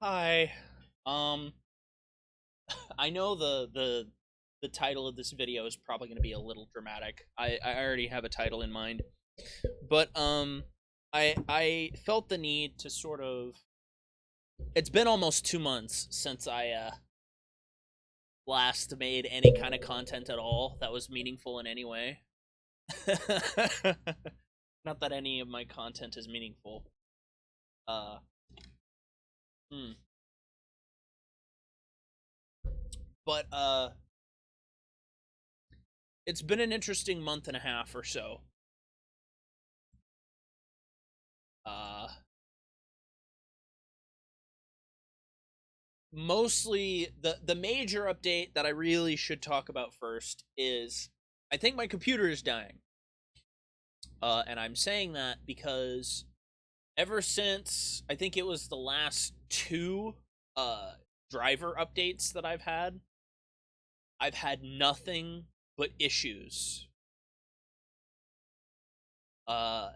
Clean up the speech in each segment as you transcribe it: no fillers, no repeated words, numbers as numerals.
Hi. Um, I know the title of this video is probably going to be a little dramatic. I already have a title in mind, but I felt the need to sort of. It's been almost 2 months since I last made any kind of content at all that was meaningful in any way. Not that any of my content is meaningful. Uh, hmm. But it's been an interesting month and a half or so. Uh, Mostly the major update that I really should talk about first is I think my computer is dying. And I'm saying that because ever since I think it was the last two uh driver updates that I've had nothing but issues. Uh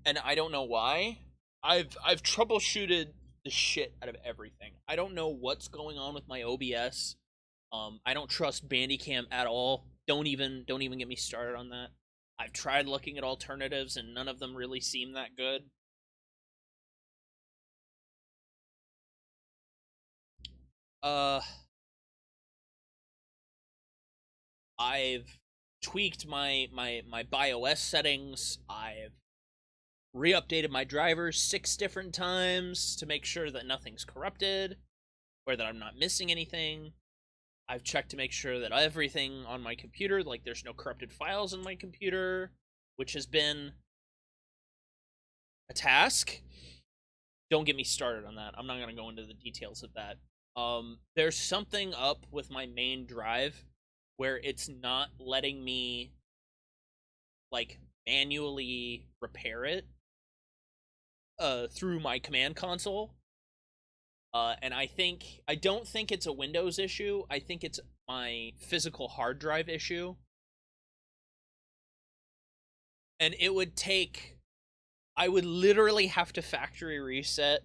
and I don't know why. I've troubleshooted the shit out of everything. I don't know what's going on with my OBS. I don't trust Bandicam at all. Don't even get me started on that. I've tried looking at alternatives and none of them really seem that good. Uh I've tweaked my BIOS settings. I've re-updated my drivers 6 different times to make sure that nothing's corrupted or that I'm not missing anything. I've checked to make sure that everything on my computer, like there's no corrupted files in my computer, which has been a task. Don't get me started on that. I'm not going to go into the details of that. There's something up with my main drive where it's not letting me like manually repair it through my command console. And I don't think it's a Windows issue. I think it's my physical hard drive issue. And I would literally have to factory reset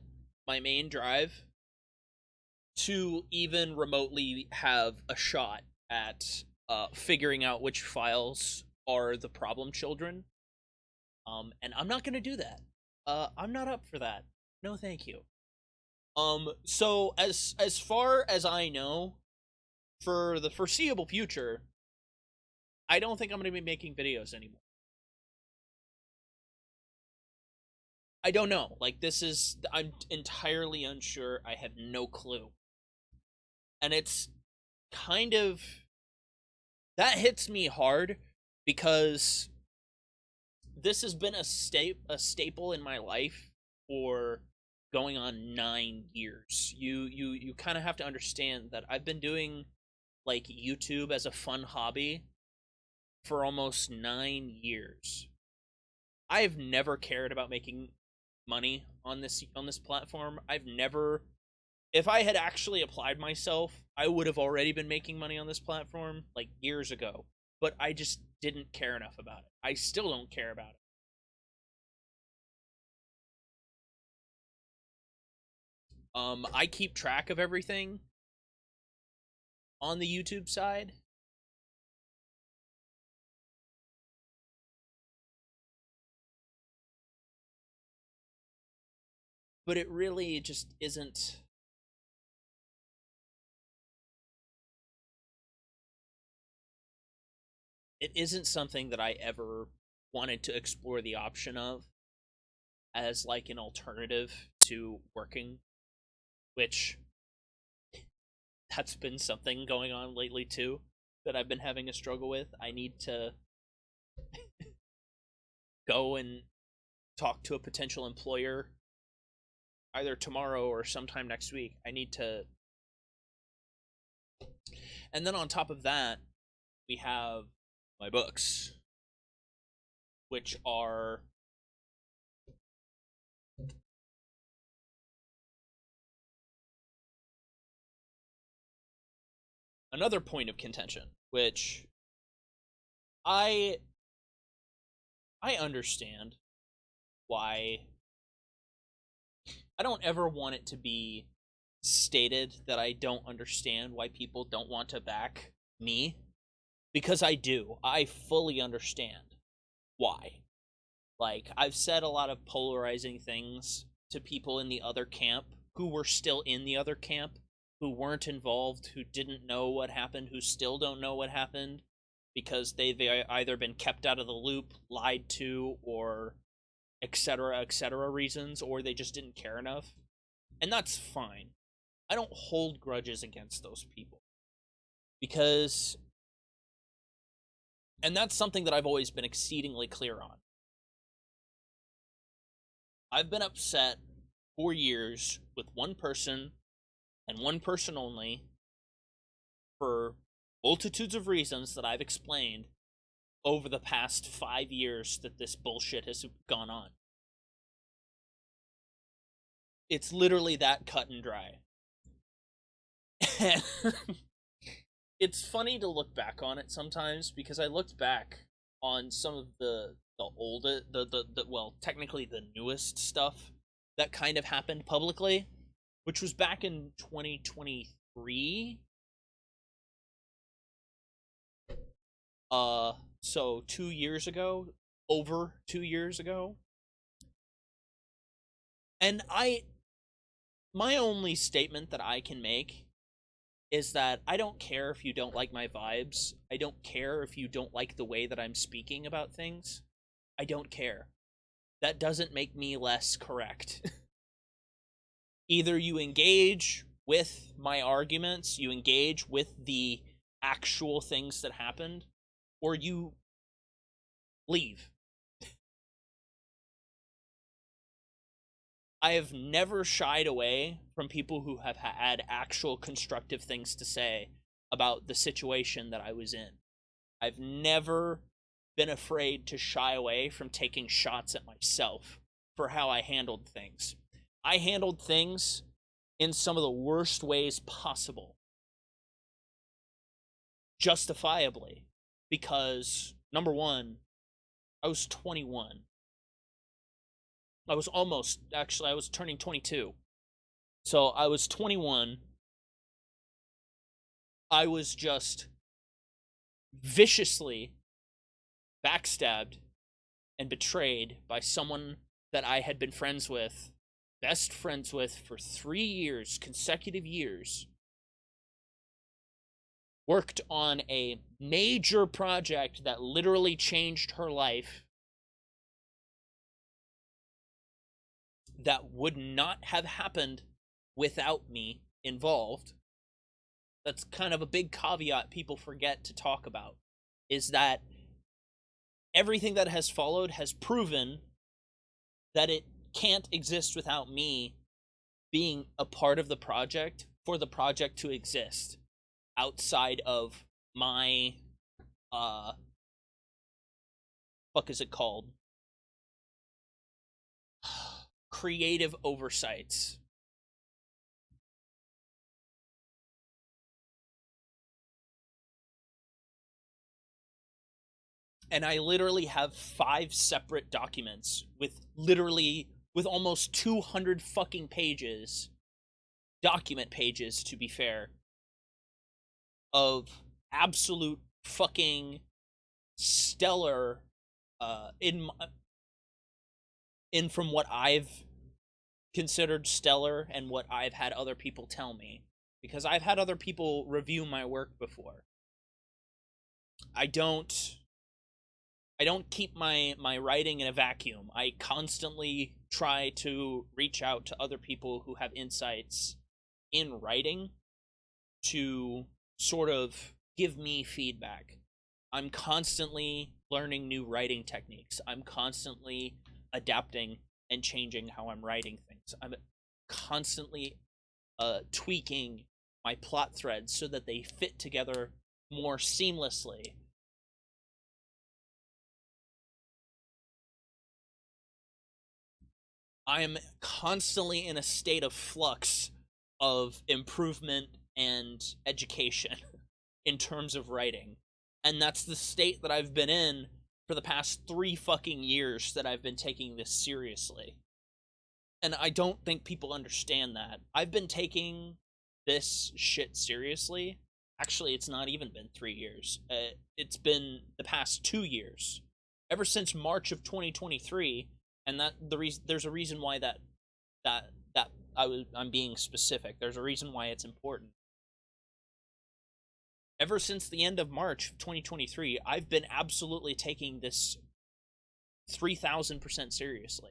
my main drive to even remotely have a shot at figuring out which files are the problem children. And I'm not gonna do that. I'm not up for that. No, thank you. So as far as I know, for the foreseeable future, I don't think I'm gonna be making videos anymore. I don't know. Like I'm entirely unsure. I have no clue. And it's kind of that hits me hard because this has been a staple in my life for going on 9 years. You kind of have to understand that I've been doing like YouTube as a fun hobby for almost 9 years. I've never cared about making money on this platform. I've never if I had actually applied myself, I would have already been making money on this platform like years ago. But I just didn't care enough about it. I still don't care about it. I keep track of everything on the YouTube side, but it really just isn't. It isn't something that I ever wanted to explore the option of as like an alternative to working, which that's been something going on lately too that I've been having a struggle with. I need to go and talk to a potential employer either tomorrow or sometime next week. I need to. And then on top of that, we have my books, which are another point of contention, which I I understand why I don't ever want it to be stated that I don't understand why people don't want to back me, because I do. I fully understand why. Like, I've said a lot of polarizing things to people in the other camp who were still in the other camp, who weren't involved, who didn't know what happened, who still don't know what happened, because they've either been kept out of the loop, lied to, or etc. reasons, or they just didn't care enough. And that's fine. I don't hold grudges against those people. Because, and that's something that I've always been exceedingly clear on. I've been upset for years with one person and one person only for multitudes of reasons that I've explained over the past 5 years that this bullshit has gone on. It's literally that cut and dry. It's funny to look back on it sometimes, because I looked back on some of the oldest, well, technically the newest stuff that kind of happened publicly, which was back in 2023. So 2 years ago, over 2 years ago. And my only statement that I can make is that I don't care if you don't like my vibes. I don't care if you don't like the way that I'm speaking about things. I don't care. That doesn't make me less correct. Either you engage with my arguments, you engage with the actual things that happened, or you leave. I have never shied away from people who have had actual constructive things to say about the situation that I was in. I've never been afraid to shy away from taking shots at myself for how I handled things. I handled things in some of the worst ways possible, justifiably, because, number one, I was 21. I was turning 22. So I was 21. I was just viciously backstabbed and betrayed by someone that I had been best friends with for 3 years, consecutive years. Worked on a major project that literally changed her life, that would not have happened without me involved. That's kind of a big caveat people forget to talk about, is that everything that has followed has proven that it can't exist without me being a part of the project for the project to exist outside of my fuck is it called? Creative oversights. And I literally have 5 separate documents with almost 200 fucking pages, document pages to be fair, of absolute fucking stellar in from what I've considered stellar and what I've had other people tell me, because I've had other people review my work before. I don't keep my writing in a vacuum. I constantly try to reach out to other people who have insights in writing to sort of give me feedback. I'm constantly learning new writing techniques. I'm constantly adapting and changing how I'm writing things. I'm constantly tweaking my plot threads so that they fit together more seamlessly. I am constantly in a state of flux of improvement and education in terms of writing. And that's the state that I've been in for the past 3 fucking years that I've been taking this seriously. And I don't think people understand that. I've been taking this shit seriously. Actually, it's not even been 3 years. It's been the past 2 years, ever since March of 2023, and there's a reason why that that I'm being specific. There's a reason why it's important. Ever since the end of March of 2023, I've been absolutely taking this 3,000% seriously.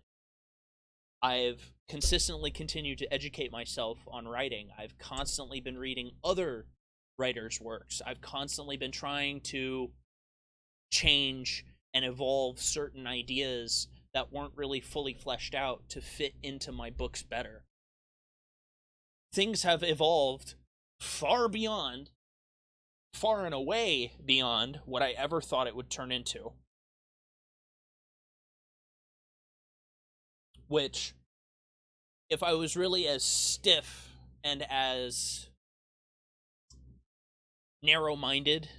I've consistently continued to educate myself on writing. I've constantly been reading other writers' works. I've constantly been trying to change and evolve certain ideas that weren't really fully fleshed out to fit into my books better. Things have evolved far and away beyond what I ever thought it would turn into. Which, if I was really as stiff and as narrow-minded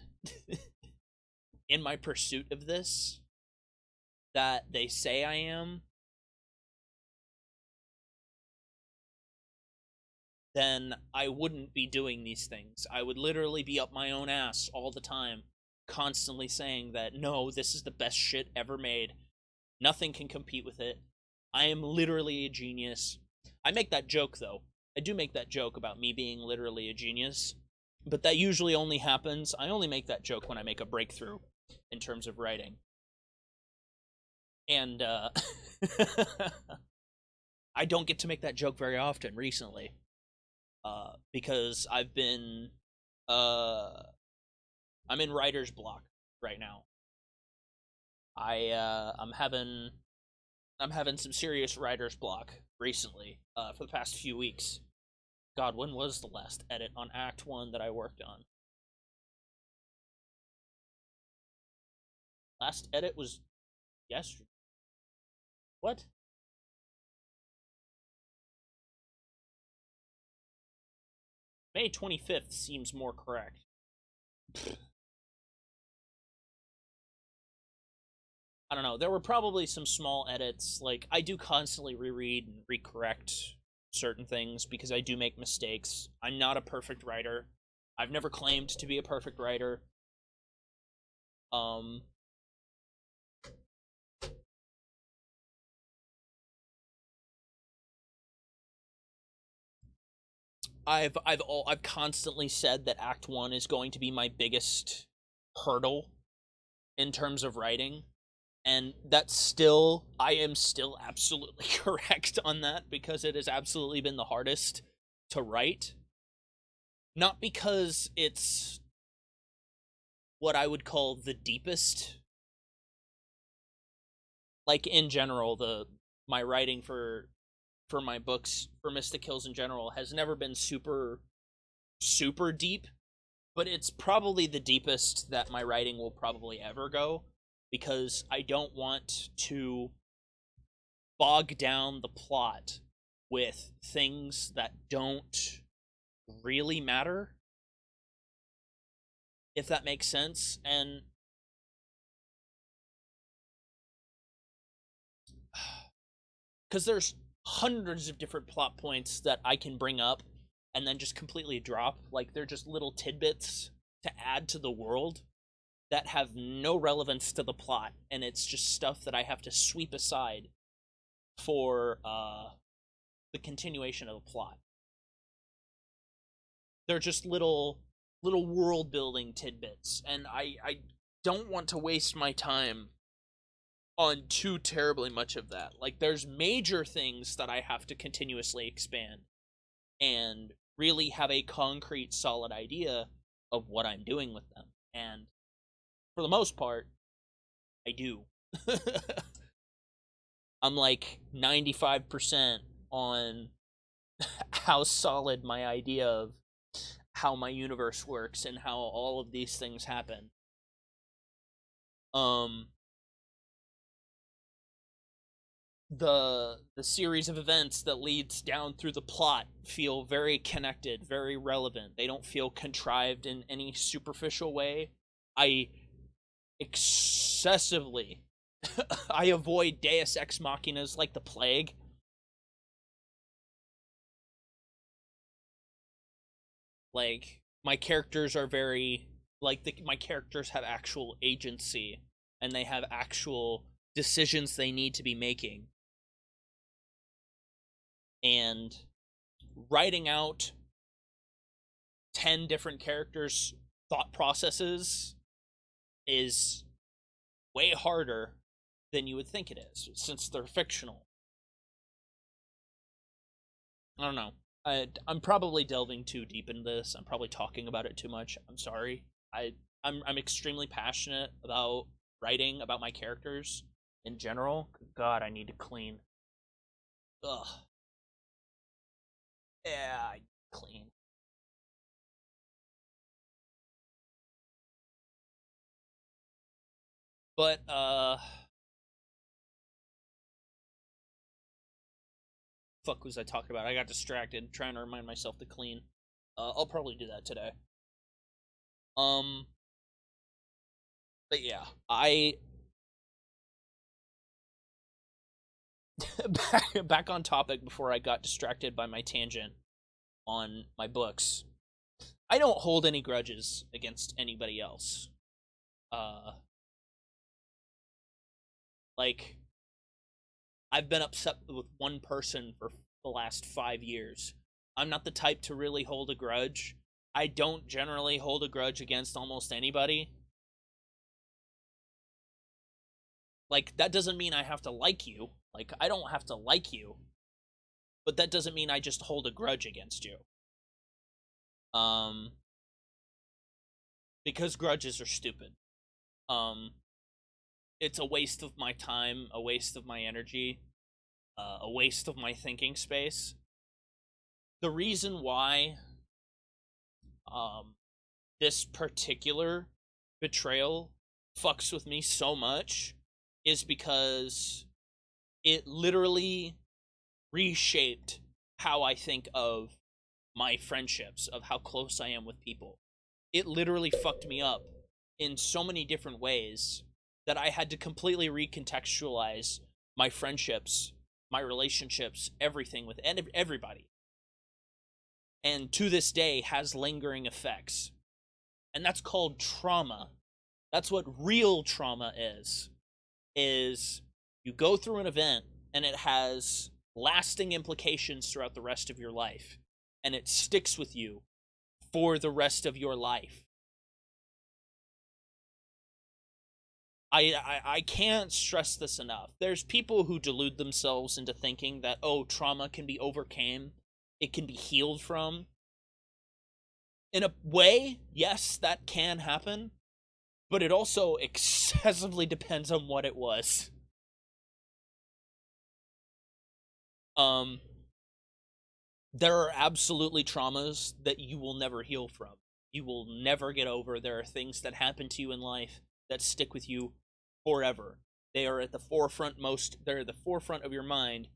in my pursuit of this that they say I am, then I wouldn't be doing these things. I would literally be up my own ass all the time, constantly saying that, no, this is the best shit ever made. Nothing can compete with it. I am literally a genius. I make that joke, though. I do make that joke about me being literally a genius. But that usually only happens. I only make that joke when I make a breakthrough in terms of writing. And, I don't get to make that joke very often recently. Because I've been, I'm in writer's block right now. I'm having some serious writer's block recently, for the past few weeks. God, when was the last edit on Act 1 that I worked on? Last edit was yesterday. What? May 25th seems more correct. I don't know. There were probably some small edits. Like, I do constantly reread and recorrect certain things because I do make mistakes. I'm not a perfect writer. I've never claimed to be a perfect writer. I've constantly said that Act 1 is going to be my biggest hurdle in terms of writing, and I am still absolutely correct on that, because it has absolutely been the hardest to write. Not because it's what I would call the deepest. Like, in general, my writing for my books, for Mystic Hills in general, has never been super deep, but it's probably the deepest that my writing will probably ever go, because I don't want to bog down the plot with things that don't really matter, if that makes sense. And because there's hundreds of different plot points that I can bring up and then just completely drop. Like, they're just little tidbits to add to the world that have no relevance to the plot, and it's just stuff that I have to sweep aside for the continuation of the plot. They're just little world building tidbits, and I don't want to waste my time on too terribly much of that. Like, there's major things that I have to continuously expand and really have a concrete, solid idea of what I'm doing with them. And for the most part, I do. I'm like 95% on how solid my idea of how my universe works and how all of these things happen. The series of events that leads down through the plot feel very connected, very relevant. They don't feel contrived in any superficial way. I excessively I avoid deus ex machinas like the plague. Like, my characters are very, like, my characters have actual agency, and they have actual decisions they need to be making. And writing out 10 different characters' thought processes is way harder than you would think it is, since they're fictional. I don't know. I'm probably delving too deep into this. I'm probably talking about it too much. I'm sorry. I'm extremely passionate about writing, about my characters in general. God, I need to clean. Ugh. Yeah, I need to clean. But fuck was I talking about? I got distracted trying to remind myself to clean. I'll probably do that today. Um, but yeah, I back on topic before I got distracted by my tangent on my books. I don't hold any grudges against anybody else. Uh, like, I've been upset with one person for the last 5 years. I'm not the type to really hold a grudge. I don't generally hold a grudge against almost anybody. Like, that doesn't mean I have to like you. Like, I don't have to like you. But that doesn't mean I just hold a grudge against you. Um, because grudges are stupid. Um, it's a waste of my time, a waste of my energy, a waste of my thinking space. The reason why um, this particular betrayal fucks with me so much is because it literally reshaped how I think of my friendships, of how close I am with people. It literally fucked me up in so many different ways that I had to completely recontextualize my friendships, my relationships, everything with everybody. And to this day has lingering effects. And that's called trauma. That's what real trauma is you go through an event and it has lasting implications throughout the rest of your life, and it sticks with you for the rest of your life. I can't stress this enough. There's people who delude themselves into thinking that, oh, trauma can be overcame, it can be healed from. In a way, yes, that can happen, but it also excessively depends on what it was. Um, there are absolutely traumas that you will never heal from. You will never get over. There are things that happen to you in life that stick with you forever. They are at the forefront they're at the forefront of your mind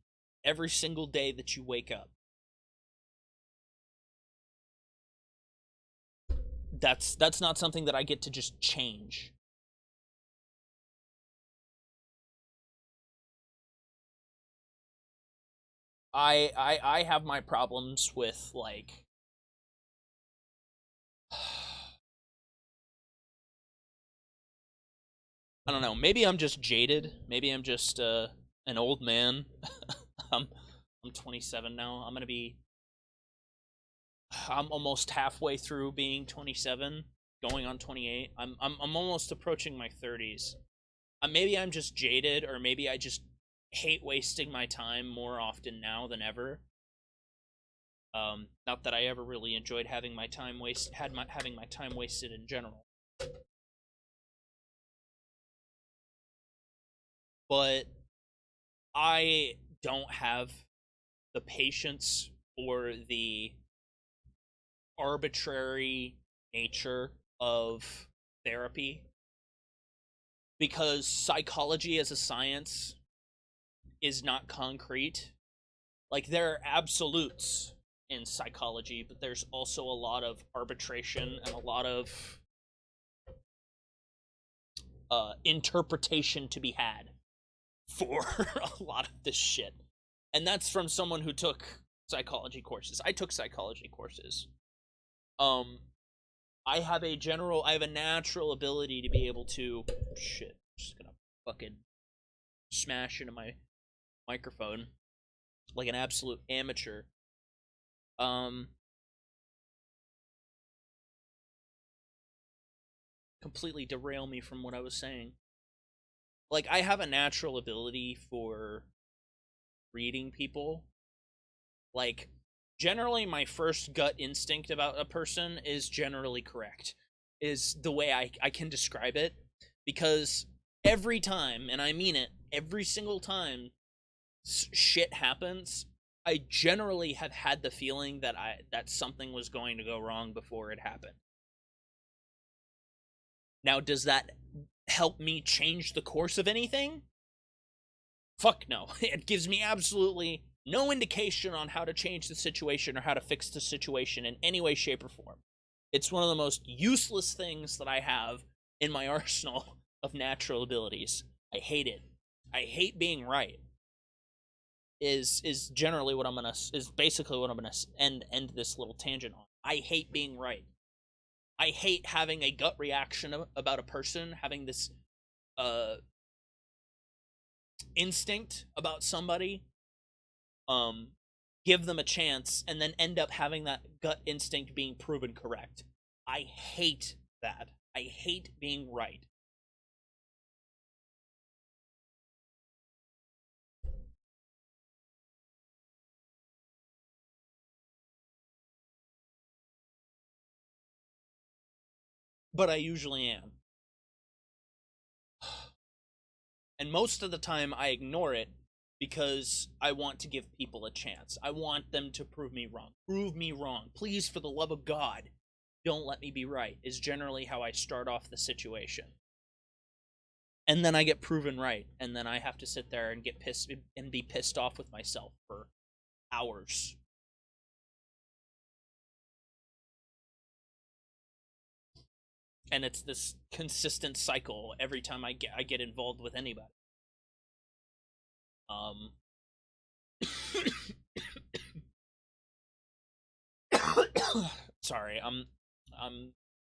every single day that you wake up. That's not something that I get to just change. I have my problems with, like, I don't know, maybe I'm just jaded. Maybe I'm just an old man. I'm I'm 27 now. I'm almost halfway through being 27, going on 28. I'm almost approaching my 30s. Maybe I'm just jaded, or maybe I just hate wasting my time more often now than ever. Not that I ever really enjoyed having my time having my time wasted in general. But I don't have the patience or the arbitrary nature of therapy, because psychology as a science is not concrete. Like, there are absolutes in psychology, but there's also a lot of arbitration and a lot of interpretation to be had for a lot of this shit. And that's from someone who took psychology courses. I took psychology courses. Um, I have a natural ability to be able to, shit, I'm just gonna fucking smash into my microphone like an absolute amateur. Um, completely derail me from what I was saying. Like, I have a natural ability for reading people. Like, generally, my first gut instinct about a person is generally correct, is the way I can describe it. Because every time, and I mean it, every single time shit happens, I generally have had the feeling that something was going to go wrong before it happened. Now, does that help me change the course of anything? Fuck no. It gives me absolutely no indication on how to change the situation or how to fix the situation in any way, shape, or form. It's one of the most useless things that I have in my arsenal of natural abilities. I hate it. I hate being right. Is generally what I'm gonna is basically what I'm gonna end this little tangent on. I hate being right. I hate having a gut reaction about a person, having this uh instinct about somebody, give them a chance, and then end up having that gut instinct being proven correct. I hate that. I hate being right. But I usually am. And most of the time I ignore it because I want to give people a chance. I want them to prove me wrong. Prove me wrong. Please, for the love of God, don't let me be right, is generally how I start off the situation. And then I get proven right, and then I have to sit there and get pissed and be pissed off with myself for hours. And it's this consistent cycle every time I get involved with anybody. Um sorry, I'm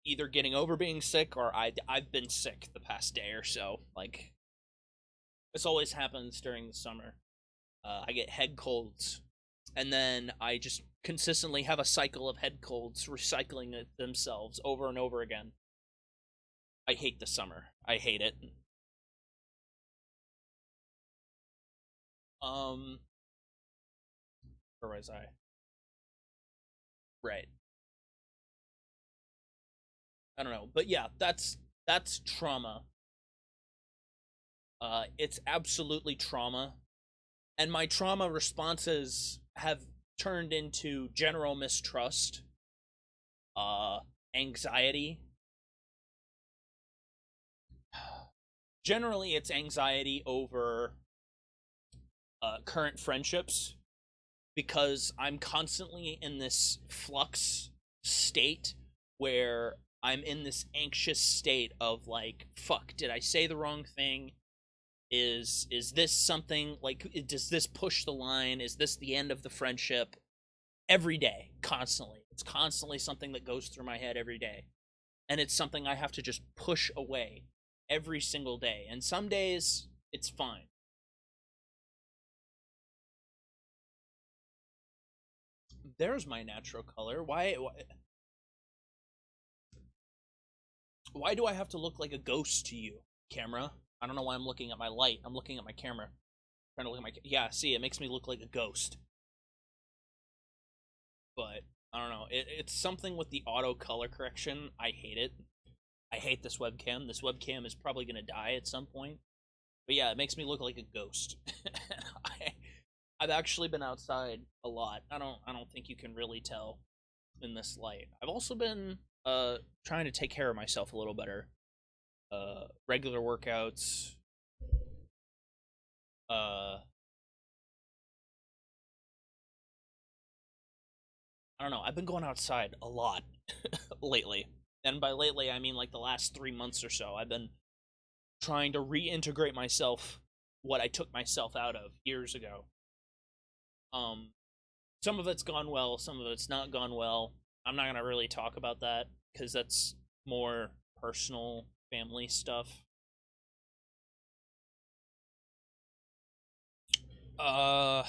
either getting over being sick or I've been sick the past day or so. Like, this always happens during the summer. I get head colds, and then I just consistently have a cycle of head colds recycling themselves over and over again. I hate the summer. I hate it. Um, where was I? Right. I don't know, but yeah, that's trauma. It's absolutely trauma, and my trauma responses have turned into general mistrust, uh, anxiety. Generally, it's anxiety over current friendships because I'm constantly in this flux state where I'm in this anxious state of like, fuck, did I say the wrong thing? Is this something like, does this push the line? Is this the end of the friendship? Every day, constantly. It's constantly something that goes through my head every day. And it's something I have to just push away every single day. And some days it's fine. There's my natural color. Why do I have to look like a ghost to you, camera? I don't know why I'm looking at my light. I'm looking at my camera. I'm trying to look at my yeah, see, it makes me look like a ghost. But I don't know. It's something with the auto color correction. I hate it. I hate this webcam. This webcam is probably gonna die at some point. But yeah, it makes me look like a ghost. I, I've actually been outside a lot. I don't think you can really tell in this light. I've also been trying to take care of myself a little better. Regular workouts. Uh I don't know. I've been going outside a lot lately. And by lately I mean like the last 3 months or so. I've been trying to reintegrate myself what I took myself out of years ago. Um some of it's gone well, some of it's not gone well. I'm not gonna really talk about that because that's more personal family stuff. Uh,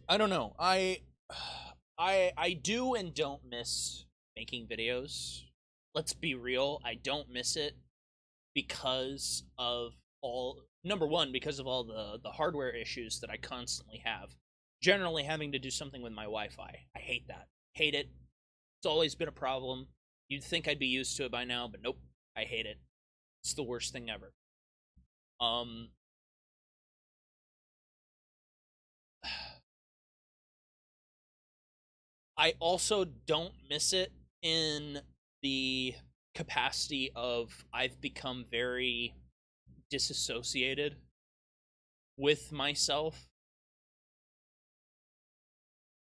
I don't know. I do and don't miss making videos. Let's be real, I don't miss it because of all number one, because of all the hardware issues that I constantly have. Generally having to do something with my Wi-Fi. I hate that. Hate it. It's always been a problem. You'd think I'd be used to it by now, but nope. I hate it. It's the worst thing ever. Um I also don't miss it in the capacity of I've become very disassociated with myself.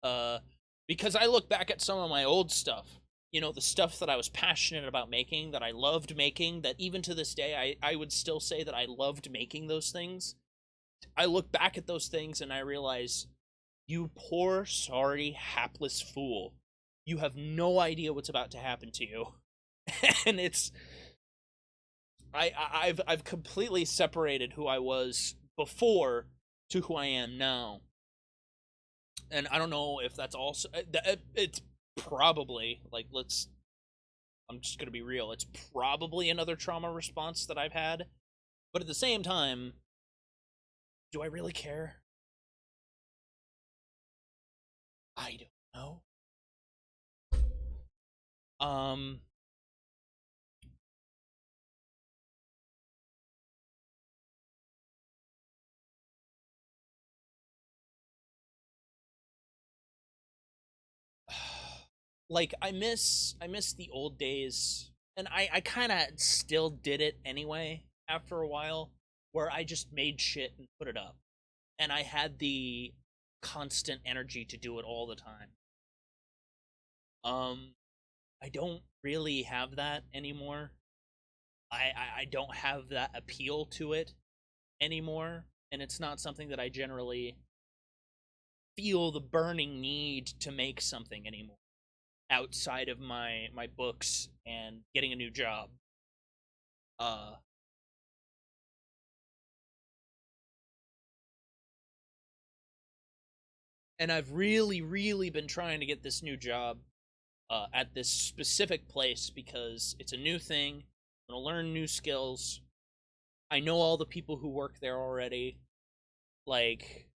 Uh, because I look back at some of my old stuff, you know, the stuff that I was passionate about making, that I loved making, that even to this day I would still say that I loved making those things. I look back at those things and I realize, you poor, sorry, hapless fool. You have no idea what's about to happen to you. And it's I've completely separated who I was before to who I am now. And I don't know if that's also it's probably like let's I'm just going to be real. It's probably another trauma response that I've had. But at the same time, do I really care? I don't know. Um like I miss the old days, and I kind of still did it anyway after a while, where I just made shit and put it up, and I had the constant energy to do it all the time. um I don't really have that anymore. I don't have that appeal to it anymore, and it's not something that I generally feel the burning need to make something anymore outside of my books and getting a new job. Uh, and I've really, really been trying to get this new job at this specific place because it's a new thing. I'm gonna learn new skills. I know all the people who work there already. Like,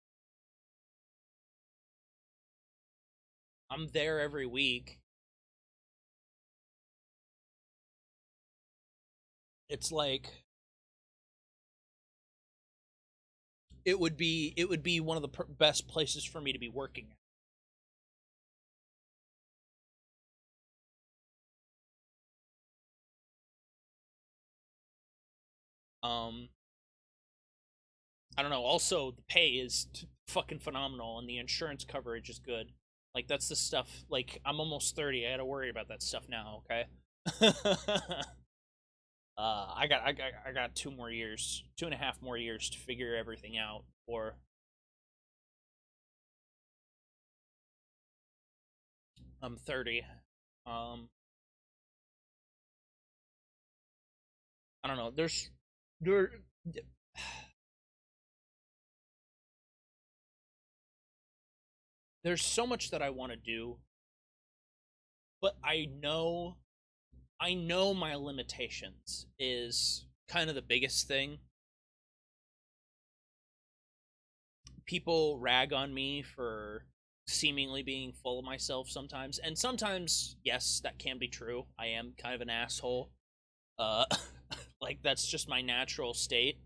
I'm there every week. It's like it would be one of the best places for me to be working. Um, I don't know. Also, the pay is fucking phenomenal, and the insurance coverage is good. Like that's the stuff. Like I'm almost 30. I got to worry about that stuff now. Okay. I got 2 more years, 2.5 more years to figure everything out. Or I'm 30. Um, I don't know. There, there's so much that I want to do, but I know my limitations is kind of the biggest thing. People rag on me for seemingly being full of myself sometimes, and sometimes yes, that can be true. I am kind of an asshole. Uh like that's just my natural state.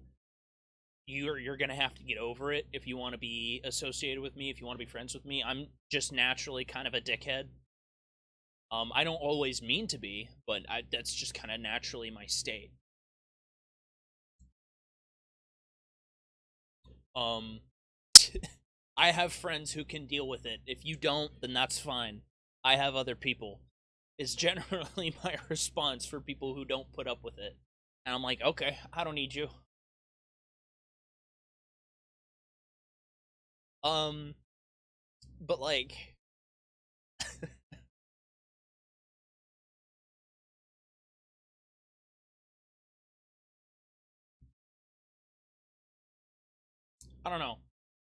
You're gonna have to get over it if you want to be associated with me, if you want to be friends with me. I'm just naturally kind of a dickhead. I don't always mean to be, but that's just kind of naturally my state. um I have friends who can deal with it. If you don't, then that's fine. I have other people. Is generally my response for people who don't put up with it. And I'm like, okay, I don't need you. Um, but like, I don't know.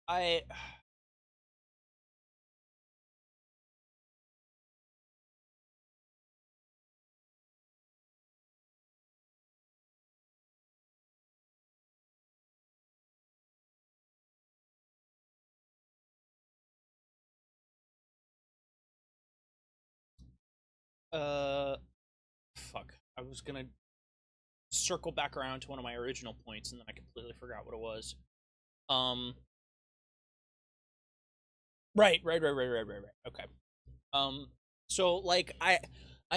I uh fuck. I was gonna circle back around to one of my original points and then I completely forgot what it was. Um right. Okay. Um so like I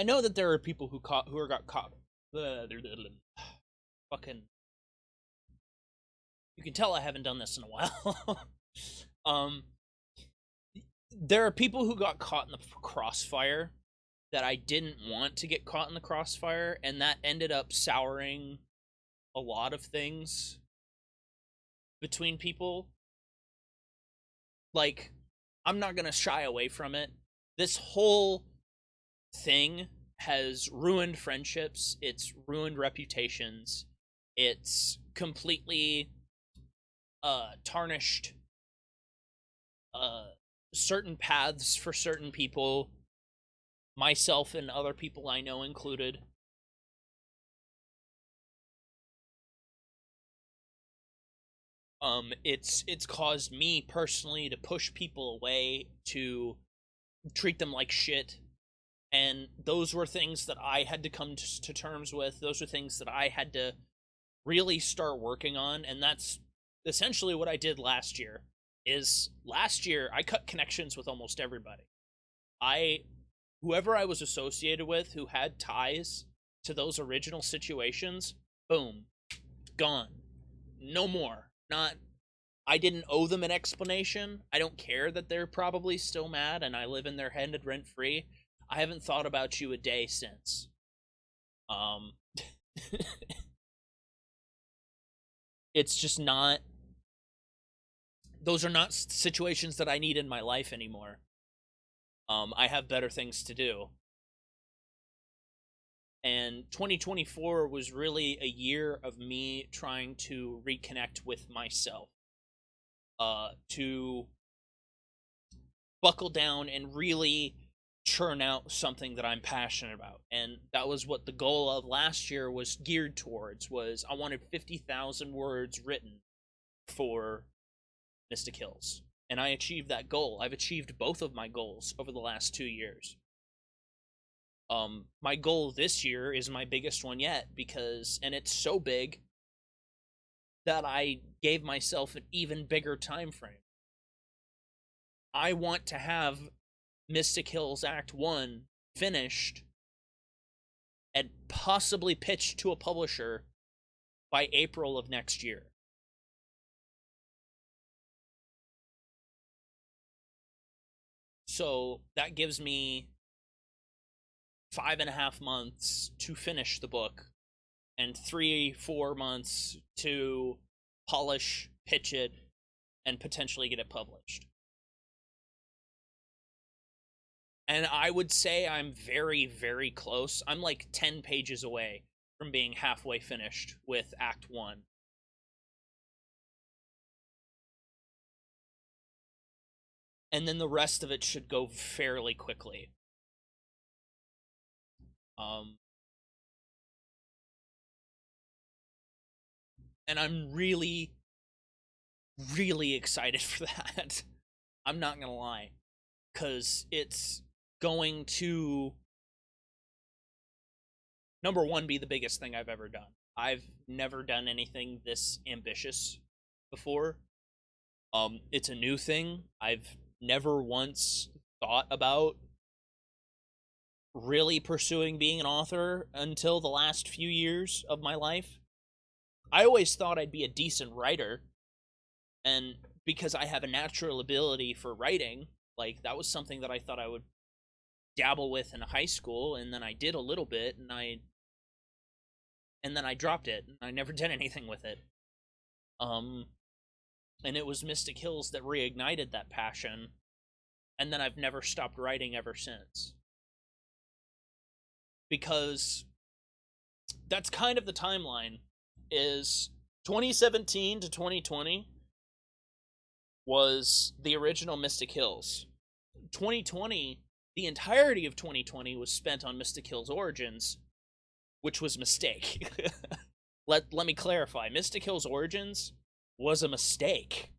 know that there are people who are got caught fucking you can tell I haven't done this in a while. um there are people who got caught in the crossfire that I didn't want to get caught in the crossfire, and that ended up souring a lot of things between people. Like, I'm not gonna shy away from it. This whole thing has ruined friendships, it's ruined reputations, it's completely tarnished uh certain paths for certain people, myself and other people I know included. It's caused me personally to push people away, to treat them like shit, and those were things that I had to come to terms with. Those are things that I had to really start working on, and that's essentially what I did last year. Is last year I cut connections with almost everybody. I Whoever I was associated with who had ties to those original situations, boom, gone. No more. Not I didn't owe them an explanation. I don't care that they're probably still mad and I live in their head rent free. I haven't thought about you a day since. Um, it's just not. Those are not situations that I need in my life anymore. I have better things to do. And 2024 was really a year of me trying to reconnect with myself. To buckle down and really churn out something that I'm passionate about. And that was what the goal of last year was geared towards, was I wanted 50,000 words written for Mystic Hills. And I achieved that goal. I've achieved both of my goals over the last 2 years. My goal this year is my biggest one yet, because and it's so big that I gave myself an even bigger time frame. I want to have Mystic Hills Act 1 finished and possibly pitched to a publisher by April of next year. So that gives me 5.5 months to finish the book and 3-4 months to polish, pitch it, and potentially get it published. And I would say I'm very, very close. I'm like 10 pages away from being halfway finished with Act 1. And then the rest of it should go fairly quickly. Um, and I'm really, really excited for that. I'm not gonna lie, because it's going to, number one, be the biggest thing I've ever done. I've never done anything this ambitious before. It's a new thing. I've never once thought about really pursuing being an author until the last few years of my life. I always thought I'd be a decent writer, and because I have a natural ability for writing, like that was something that I thought I would dabble with in high school, and then I did a little bit, and then I dropped it, and I never did anything with it. Um, And it was Mystic Hills that reignited that passion, and then I've never stopped writing ever since. Because that's kind of the timeline, is 2017 to 2020 was the original Mystic Hills. 2020, the entirety of 2020 was spent on Mystic Hills Origins, which was a mistake. Let me clarify. Mystic Hills Origins was a mistake.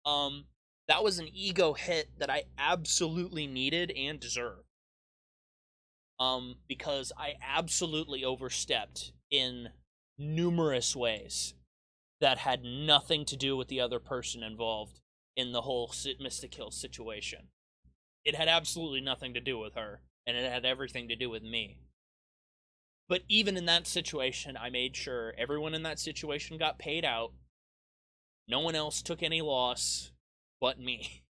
That was an ego hit that I absolutely needed and deserved. Because I absolutely overstepped in numerous ways that had nothing to do with the other person involved in the whole Mystic Hills situation. It had absolutely nothing to do with her, and it had everything to do with me. But even in that situation, I made sure everyone in that situation got paid out. No one else took any loss but me.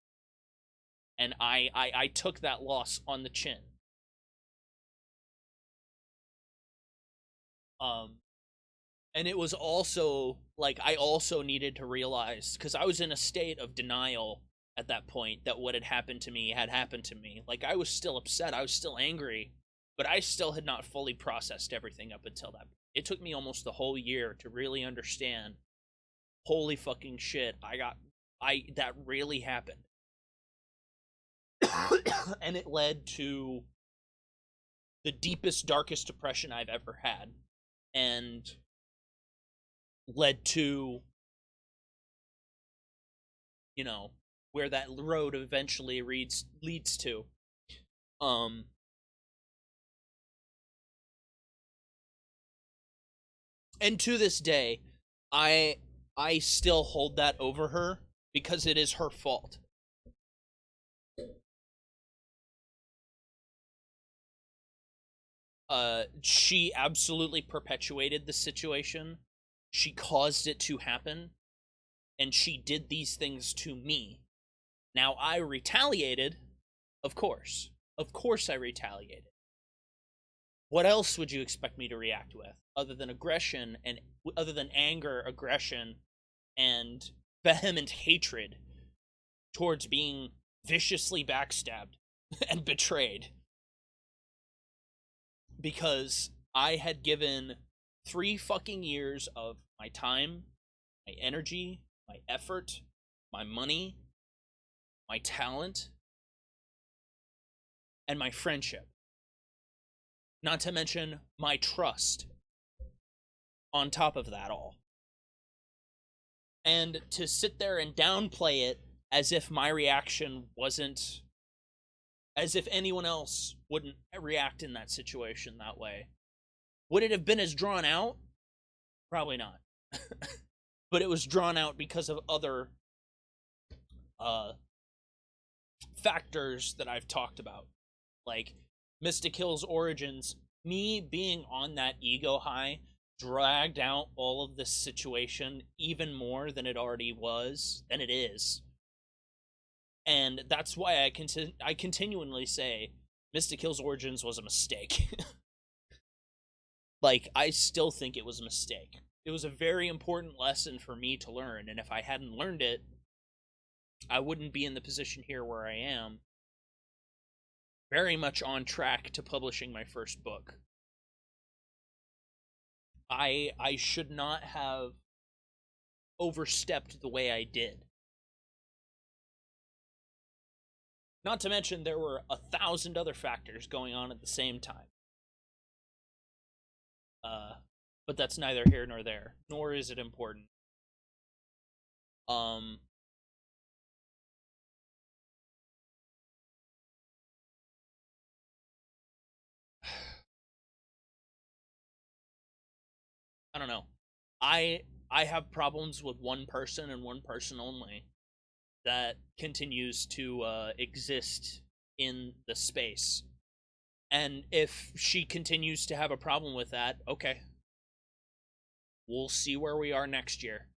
And I took that loss on the chin. And it was also, like, I also needed to realize, because I was in a state of denial at that point, that what had happened to me had happened to me. Like, I was still upset, I was still angry, but I still had not fully processed everything up until that point. It took me almost the whole year to really understand, holy fucking shit, that really happened. And it led to the deepest, darkest depression I've ever had. And led to, you know, where that road eventually leads to. And to this day, I I still hold that over her because it is her fault. She absolutely perpetuated the situation. She caused it to happen, and she did these things to me. Now, I retaliated, of course. Of course I retaliated. What else would you expect me to react with other than aggression, and other than anger, aggression, and vehement hatred towards being viciously backstabbed and betrayed? Because I had given 3 fucking years of my time, my energy, my effort, my money, my talent, and my friendship. Not to mention my trust on top of that all. And to sit there and downplay it as if my reaction wasn't, as if anyone else wouldn't react in that situation that way. Would it have been as drawn out? Probably not. But it was drawn out because of other factors that I've talked about. Like Mystic Hills Origins, me being on that ego high dragged out all of this situation even more than it already was, than it is. And that's why I continually say Mystic Hills Origins was a mistake. Like, I still think it was a mistake. It was a very important lesson for me to learn, and if I hadn't learned it, I wouldn't be in the position here where I am, very much on track to publishing my first book. I should not have overstepped the way I did. Not to mention there were 1,000 other factors going on at the same time. But that's neither here nor there, nor is it important. I don't know. I have problems with one person and one person only that continues to exist in the space. And if she continues to have a problem with that, okay. We'll see where we are next year.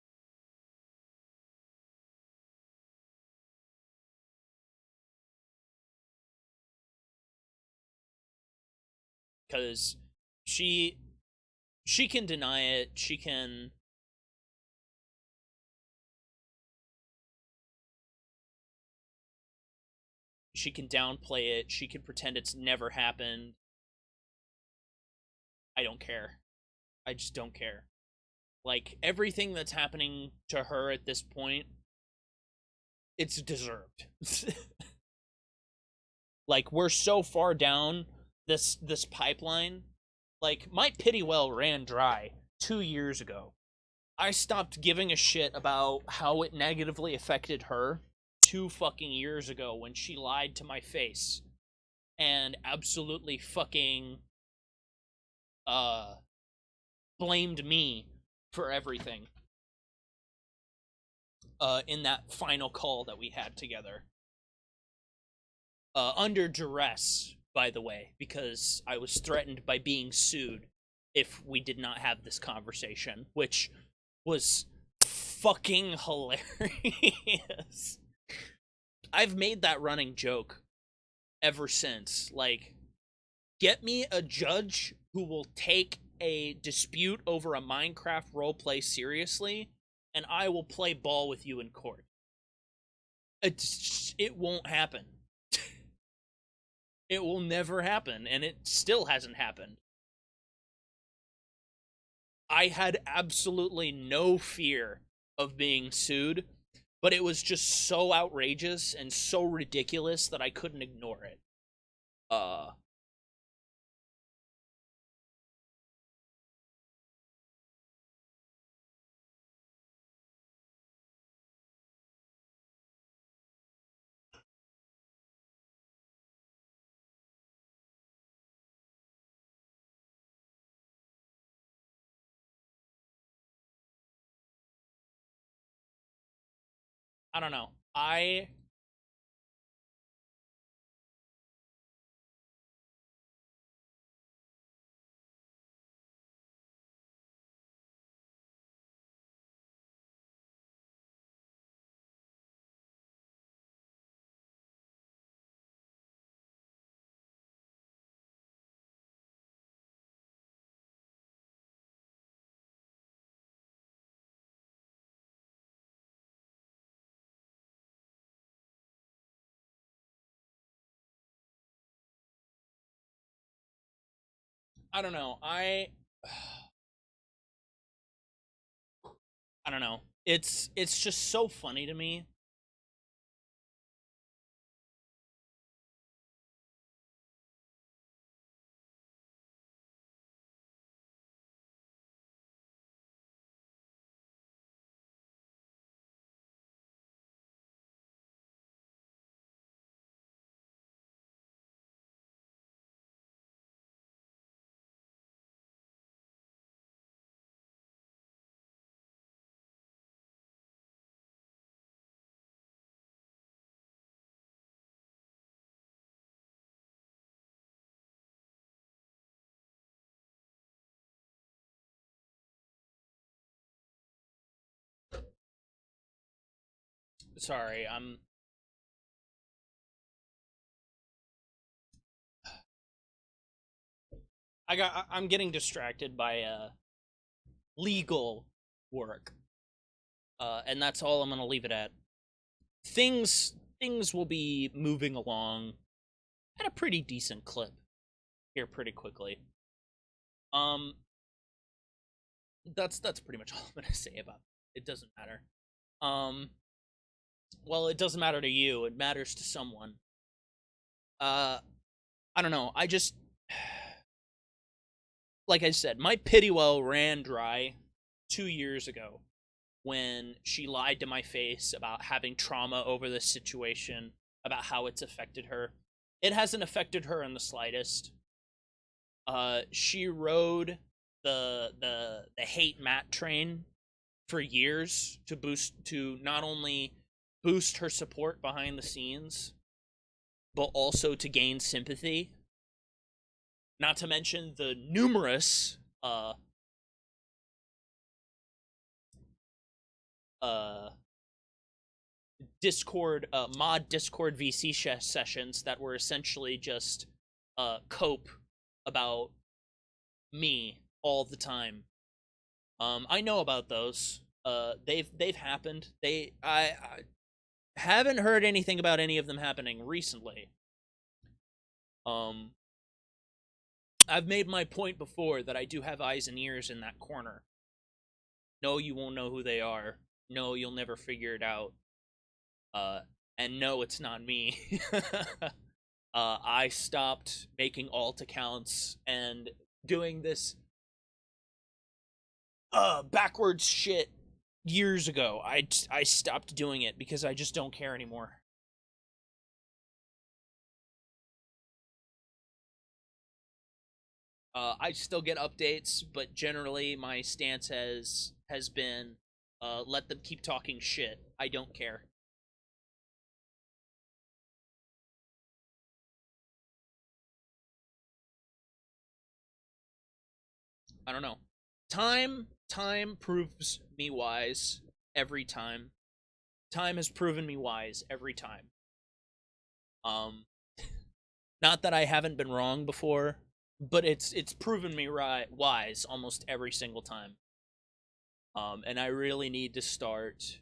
Because she can deny it, she can She can downplay it. She can pretend it's never happened. I don't care. I just don't care. Like, everything that's happening to her at this point, it's deserved. Like, we're so far down this pipeline. Like, my pity well ran dry 2 years ago. I stopped giving a shit about how it negatively affected her 2 fucking years ago when she lied to my face and absolutely fucking uh blamed me for everything in that final call that we had together. Under duress, by the way, because I was threatened by being sued if we did not have this conversation, which was fucking hilarious. I've made that running joke ever since. Like, get me a judge who will take a dispute over a Minecraft roleplay seriously, and I will play ball with you in court. It won't happen. It will never happen, and it still hasn't happened. I had absolutely no fear of being sued, but it was just so outrageous and so ridiculous that I couldn't ignore it. I don't know. I don't know. I don't know. It's just so funny to me. Sorry, I'm getting distracted by legal work. And that's all I'm gonna leave it at. Things will be moving along at a pretty decent clip here pretty quickly. Um, that's pretty much all I'm gonna say about it. It doesn't matter. Um, well, it doesn't matter to you. It matters to someone. Uh, I don't know. I just, like I said, my pity well ran dry 2 years ago when she lied to my face about having trauma over this situation, about how it's affected her. It hasn't affected her in the slightest. She rode the hate Matt train for years to not only boost her support behind the scenes, but also to gain sympathy. Not to mention the numerous uh Discord mod Discord VC sessions that were essentially just cope about me all the time. I know about those. They've happened. Haven't heard anything about any of them happening recently. I've made my point before that I do have eyes and ears in that corner. No, you won't know who they are. No, you'll never figure it out. Uh, and no, it's not me. I stopped making alt accounts and doing this backwards shit years ago. I stopped doing it because I just don't care anymore. I still get updates, but generally my stance has been let them keep talking shit. I don't care. I don't know. Time proves me wise every time. Time has proven me wise every time. Um Not that I haven't been wrong before, but it's proven me wise almost every single time. And I really need to start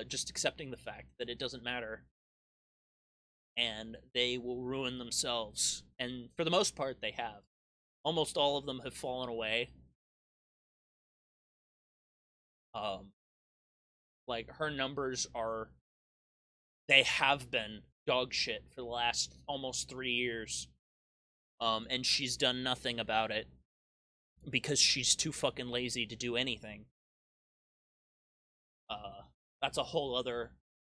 just accepting the fact that it doesn't matter, and they will ruin themselves. And for the most part, they have. Almost all of them have fallen away. Um, like her numbers are, they have been dog shit for the last almost 3 years. And she's done nothing about it because she's too fucking lazy to do anything. Uh, that's a whole other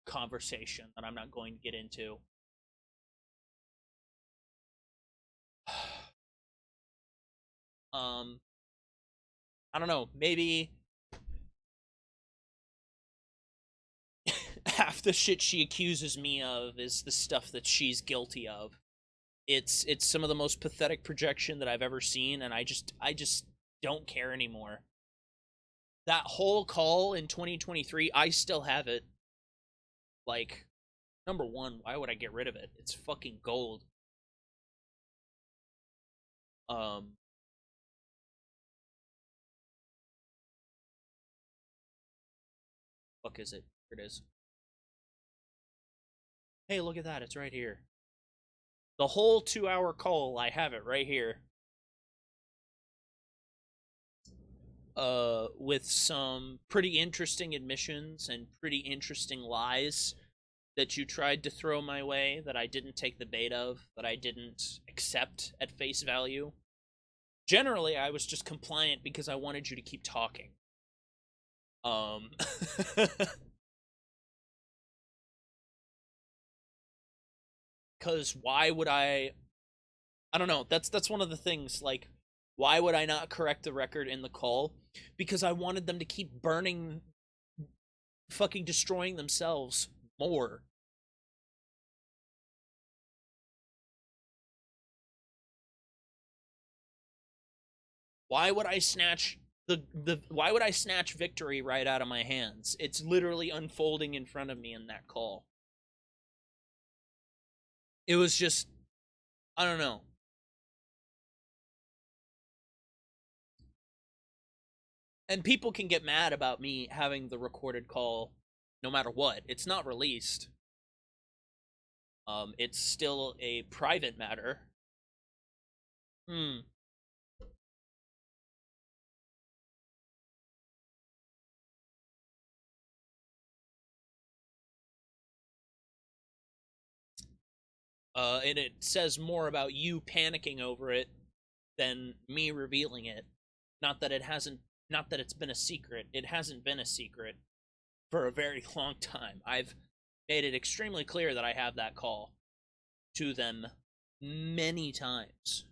conversation that I'm not going to get into. um, I don't know. Maybe half the shit she accuses me of is the stuff that she's guilty of. It's some of the most pathetic projection that I've ever seen, and I just don't care anymore. That whole call in 2023, I still have it. Like, number one, why would I get rid of it? It's fucking gold. Um, fuck is it? Here it is. Hey, look at that. It's right here. The whole 2 hour call, I have it right here. With some pretty interesting admissions and pretty interesting lies that you tried to throw my way that I didn't take the bait of, that I didn't accept at face value. Generally, I was just compliant because I wanted you to keep talking. Um, because why would I? I don't know. That's one of the things. Like, why would I not correct the record in the call? Because I wanted them to keep burning, fucking destroying themselves more. Why would I snatch the why would I snatch victory right out of my hands? It's literally unfolding in front of me in that call. It was just, I don't know. And people can get mad about me having the recorded call no matter what. It's not released. It's still a private matter. Hmm. And it says more about you panicking over it than me revealing it. Not that it hasn't, not that it's been a secret. It hasn't been a secret for a very long time. I've made it extremely clear that I have that call to them many times.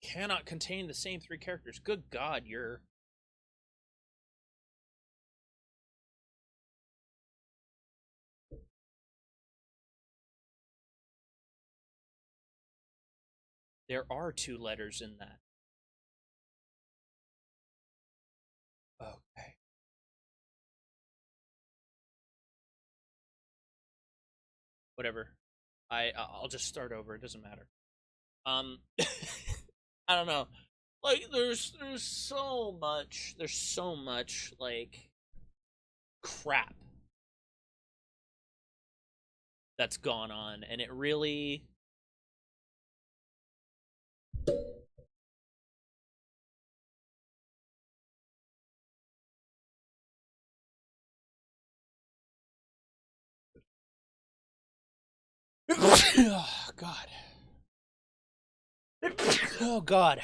Cannot contain the same three characters. Good God, you're There are 2 letters in that. Okay. Whatever. I'll just start over. It doesn't matter. I don't know. Like there's so much like crap that's gone on, and it really oh god. Oh god.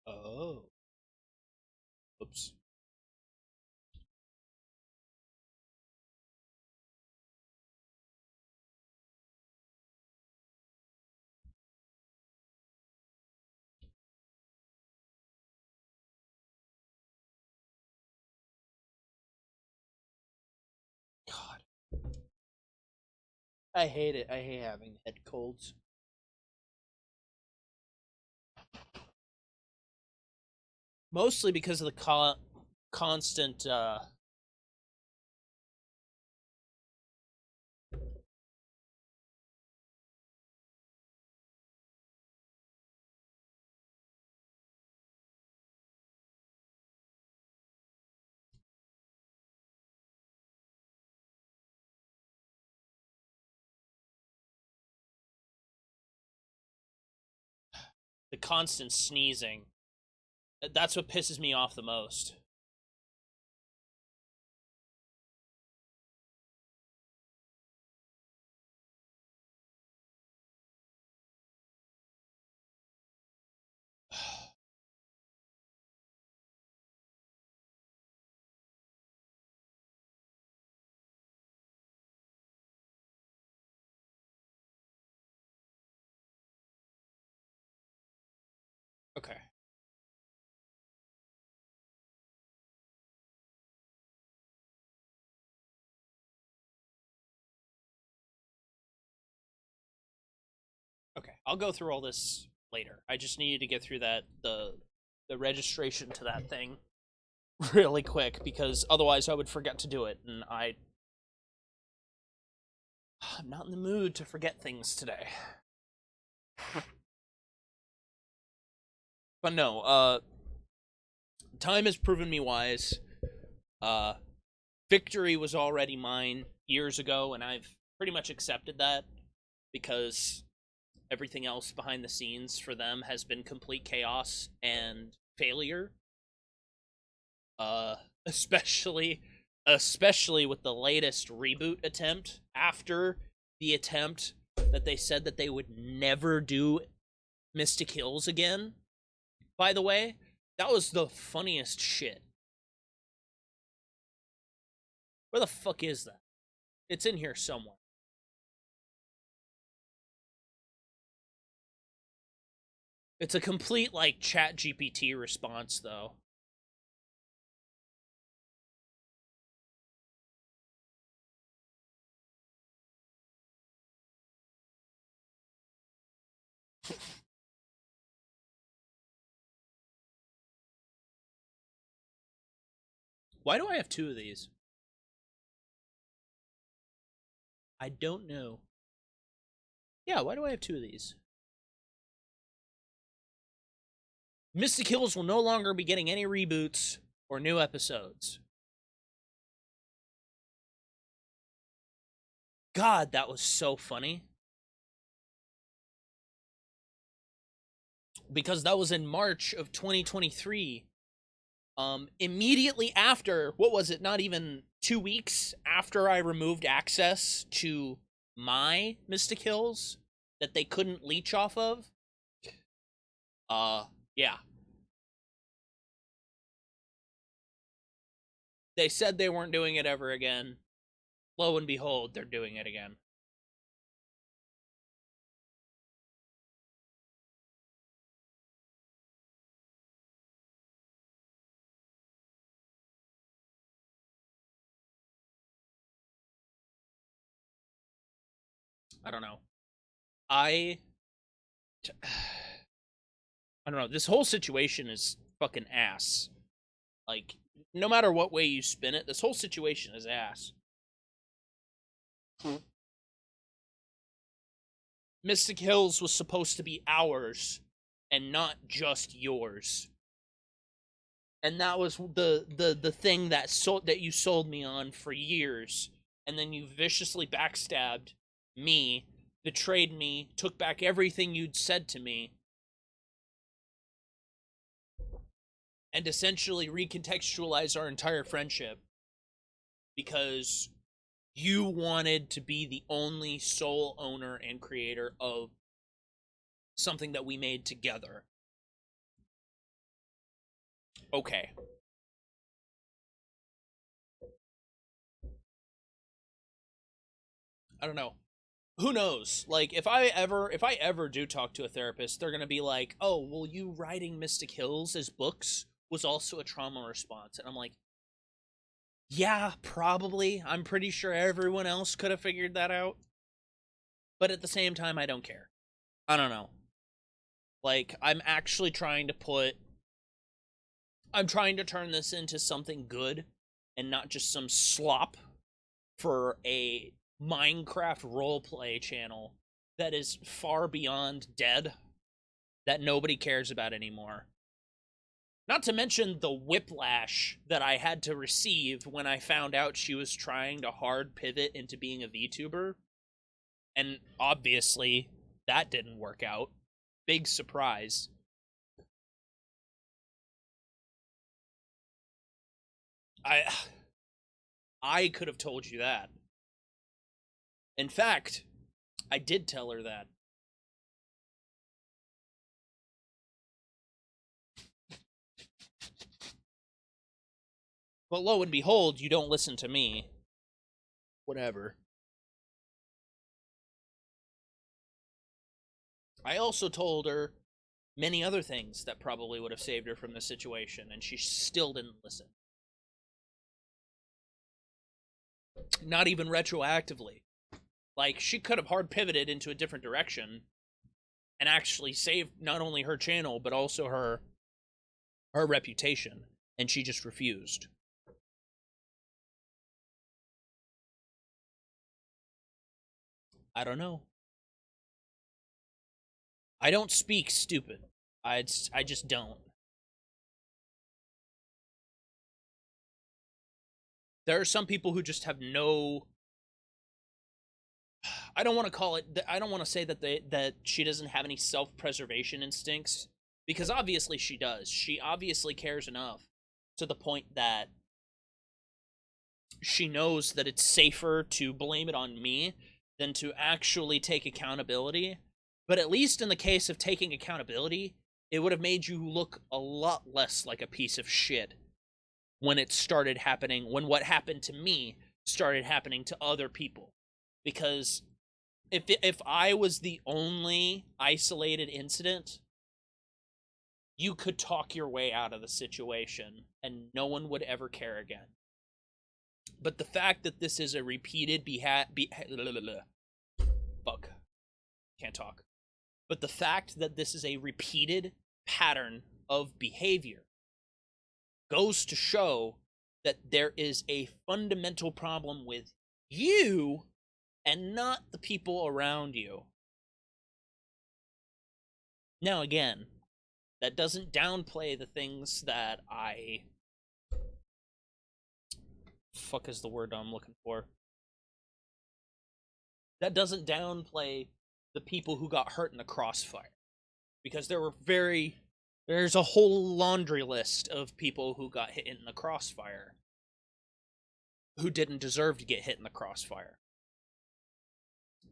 Oh. Oops. God. I hate it. I hate having head colds. Mostly because of the constant the constant sneezing. That's what pisses me off the most. Okay. Okay. I'll go through all this later. I just needed to get through the registration to that thing really quick because otherwise I would forget to do it, and I'm not in the mood to forget things today. But no, time has proven me wise. Uh Victory was already mine years ago, and I've pretty much accepted that because everything else behind the scenes for them has been complete chaos and failure. Uh especially especially with the latest reboot attempt after the attempt that they said that they would never do Mystic Hills again. By the way, that was the funniest shit. Where the fuck is that? It's in here somewhere. It's a complete like chat GPT response though. Why do I have 2 of these? I don't know. Yeah, why do I have 2 of these? Mystic Hills will no longer be getting any reboots or new episodes. God, that was so funny. Because that was in March of 2023. Immediately after, what was it, not even 2 weeks after I removed access to my Mystic Hills that they couldn't leech off of. Yeah. They said they weren't doing it ever again. Lo and behold, they're doing it again. I don't know. I I don't know. This whole situation is fucking ass. Like, no matter what way you spin it, this whole situation is ass. Mystic Hills was supposed to be ours and not just yours. And that was the thing that you sold me on for years, and then you viciously backstabbed me, betrayed me, took back everything you'd said to me, and essentially recontextualized our entire friendship because you wanted to be the only sole owner and creator of something that we made together. Okay. I don't know. Who knows? Like, if I ever do talk to a therapist, they're gonna be like, "Oh, well, you writing Mystic Hills as books was also a trauma response," and I'm like, "Yeah, probably. I'm pretty sure everyone else could have figured that out, but at the same time, I don't care. I don't know. Like, I'm trying to turn this into something good, and not just some slop for a Minecraft roleplay channel that is far beyond dead, that nobody cares about anymore. Not to mention the whiplash that I had to receive when I found out she was trying to hard pivot into being a VTuber. And obviously, that didn't work out. Big surprise. I I could have told you that. In fact, I did tell her that. But lo and behold, you don't listen to me. Whatever. I also told her many other things that probably would have saved her from the situation, and she still didn't listen. Not even retroactively. Like, she could have hard pivoted into a different direction and actually saved not only her channel, but also her reputation, and she just refused. I don't know. I don't speak stupid. I just don't. There are some people who just have no. I don't want to call it. I don't want to say that she doesn't have any self-preservation instincts, because obviously she does. She obviously cares enough to the point that she knows that it's safer to blame it on me than to actually take accountability. But at least in the case of taking accountability, it would have made you look a lot less like a piece of shit when it started happening, when what happened to me started happening to other people. Because if I was the only isolated incident, you could talk your way out of the situation and no one would ever care again. But the fact that this is a repeated fuck, can't talk. But the fact that this is a repeated pattern of behavior goes to show that there is a fundamental problem with you and not the people around you. Now, again, that doesn't downplay the things that fuck is the word I'm looking for? that doesn't downplay the people who got hurt in the crossfire, because there's a whole laundry list of people who got hit in the crossfire who didn't deserve to get hit in the crossfire.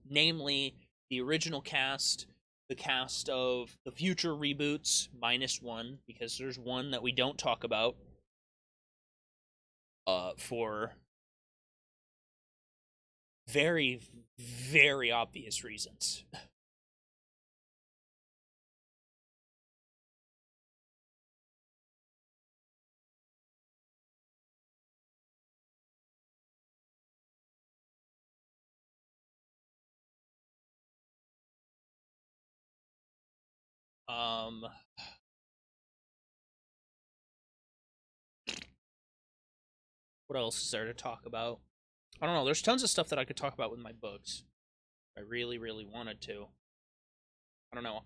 Namely, the original cast, the cast of the future reboots, minus one, because there's one that we don't talk about for very, very obvious reasons. Um, what else is there to talk about? I don't know. There's tons of stuff that I could talk about with my books. I really, really wanted to. I don't know.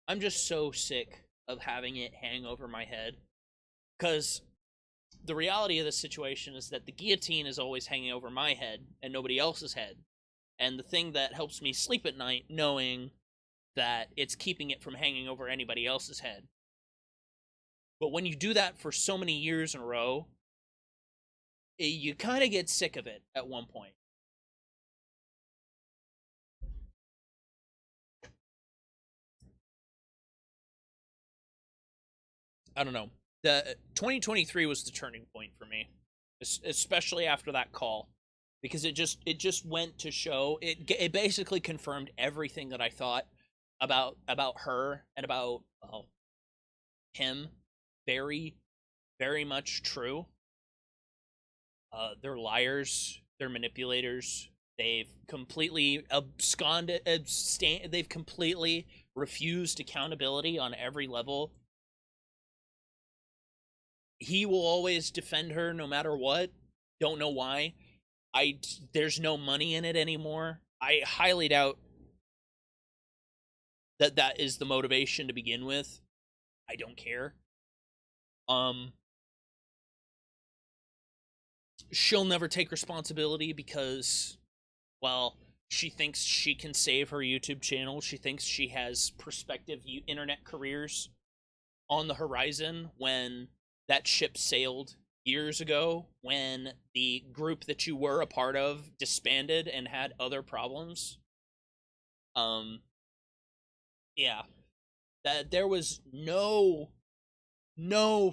I'm just so sick of having it hang over my head, because the reality of the situation is that the guillotine is always hanging over my head and nobody else's head. And the thing that helps me sleep at night, knowing that it's keeping it from hanging over anybody else's head. But when you do that for so many years in a row, you kind of get sick of it at one point. I don't know. The 2023 was the turning point for me, especially after that call, because it just went to show it basically confirmed everything that I thought about her and about him. Very, very much true. They're liars. They're manipulators. They've completely they've completely refused accountability on every level. He will always defend her no matter what. Don't know why. There's no money in it anymore. I highly doubt that is the motivation to begin with. I don't care. She'll never take responsibility because, well, she thinks she can save her YouTube channel. She thinks she has prospective internet careers on the horizon, when that ship sailed years ago, when the group that you were a part of disbanded and had other problems. Yeah, that there was no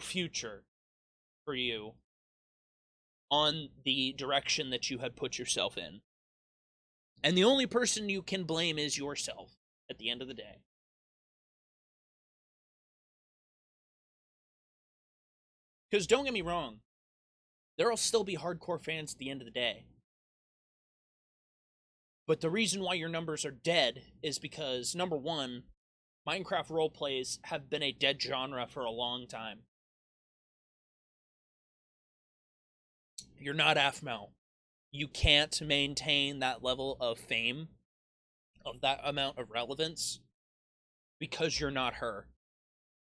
future for you on the direction that you had put yourself in. And the only person you can blame is yourself at the end of the day. Because don't get me wrong, there'll still be hardcore fans at the end of the day. But the reason why your numbers are dead is because, number one, Minecraft roleplays have been a dead genre for a long time. You're not Aphmau. You can't maintain that level of fame, of that amount of relevance, because you're not her.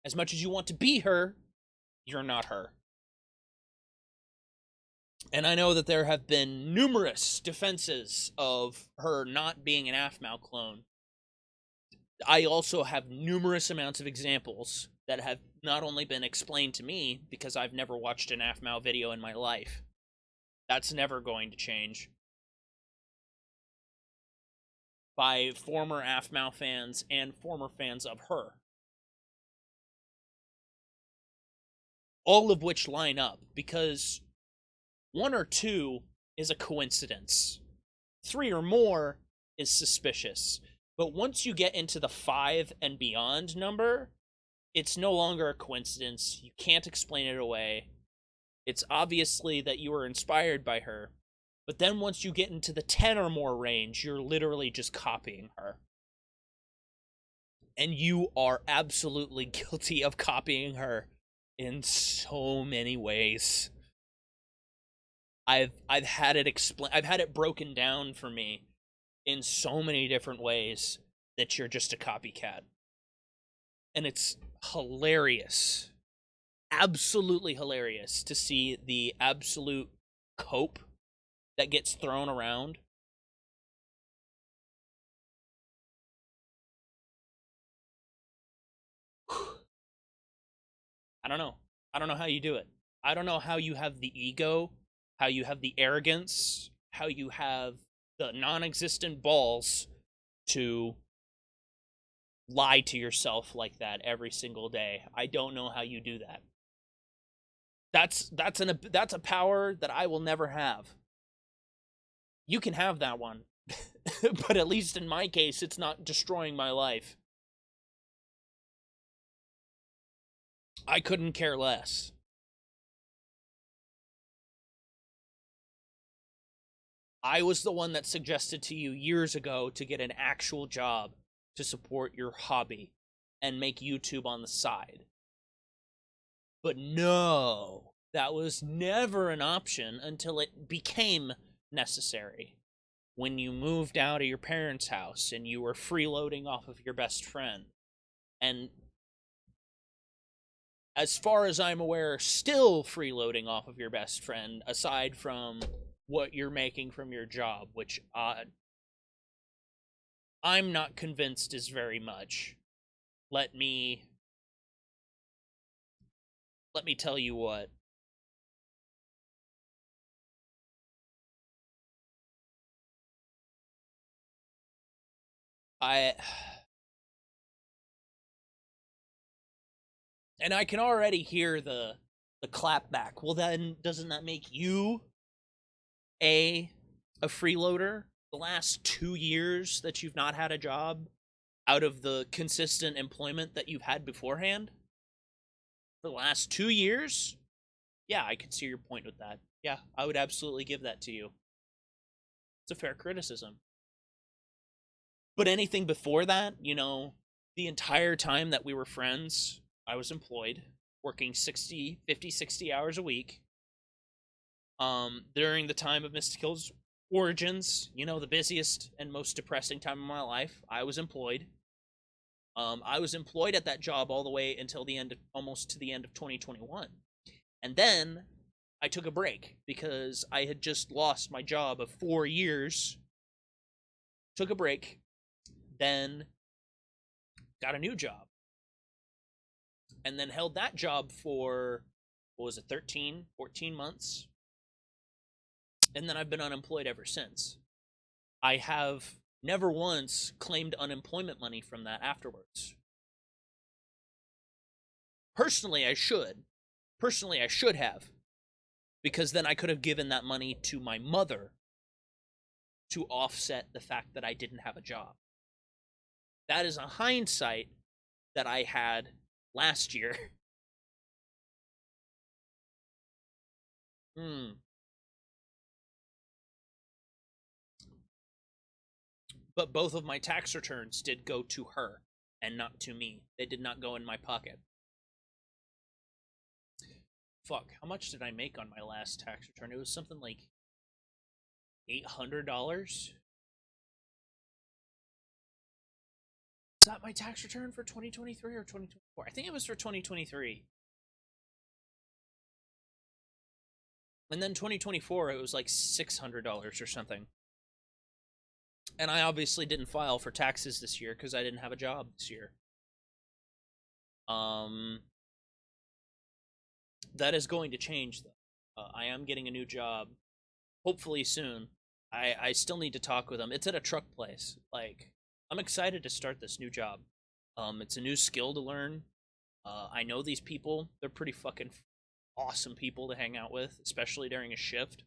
As much as you want to be her, you're not her. And I know that there have been numerous defenses of her not being an Aphmau clone. I also have numerous amounts of examples that have not only been explained to me, because I've never watched an Aphmau video in my life. That's never going to change. By former Aphmau fans and former fans of her. All of which line up, because one or two is a coincidence. 3 or more is suspicious. But once you get into the 5 and beyond number, it's no longer a coincidence. You can't explain it away. It's obviously that you were inspired by her. But then once you get into the 10 or more range, you're literally just copying her. And you are absolutely guilty of copying her in so many ways. I've had it broken down for me in so many different ways that you're just a copycat. And it's hilarious. Absolutely hilarious to see the absolute cope that gets thrown around I don't know. I don't know how you do it. I don't know how you have the ego, how you have the arrogance, how you have the non-existent balls to lie to yourself like that every single day. I don't know how you do that. That's a power that I will never have. You can have that one. But at least in my case, it's not destroying my life. I couldn't care less. I was the one that suggested to you years ago to get an actual job to support your hobby and make YouTube on the side. But no, that was never an option until it became necessary. When you moved out of your parents' house and you were freeloading off of your best friend. And as far as I'm aware, still freeloading off of your best friend, aside from what you're making from your job, which I'm not convinced is very much. Let me tell you what. I can already hear the clap back. Well, then doesn't that make you a freeloader? The last 2 years that you've not had a job out of the consistent employment that you've had beforehand? The last 2 years? Yeah, I can see your point with that. Yeah, I would absolutely give that to you. It's a fair criticism. But anything before that, the entire time that we were friends, I was employed, working 60 hours a week. During the time of Mystical's origins, the busiest and most depressing time of my life, I was employed. I was employed at that job all the way until almost to the end of 2021. And then I took a break because I had just lost my job of 4 years. Took a break, then got a new job. And then held that job for, 13, 14 months? And then I've been unemployed ever since. I have never once claimed unemployment money from that afterwards. Personally, I should have. Because then I could have given that money to my mother to offset the fact that I didn't have a job. That is a hindsight that I had last year. But both of my tax returns did go to her and not to me. They did not go in my pocket. Fuck, how much did I make on my last tax return? It was something like $800. Is that my tax return for 2023 or 2024? I think it was for 2023. And then 2024, it was like $600 or something. And I obviously didn't file for taxes this year because I didn't have a job this year. That is going to change, though. I am getting a new job, hopefully soon. I still need to talk with them. It's at a truck place. Like, I'm excited to start this new job. It's a new skill to learn. I know these people. They're pretty fucking awesome people to hang out with, especially during a shift.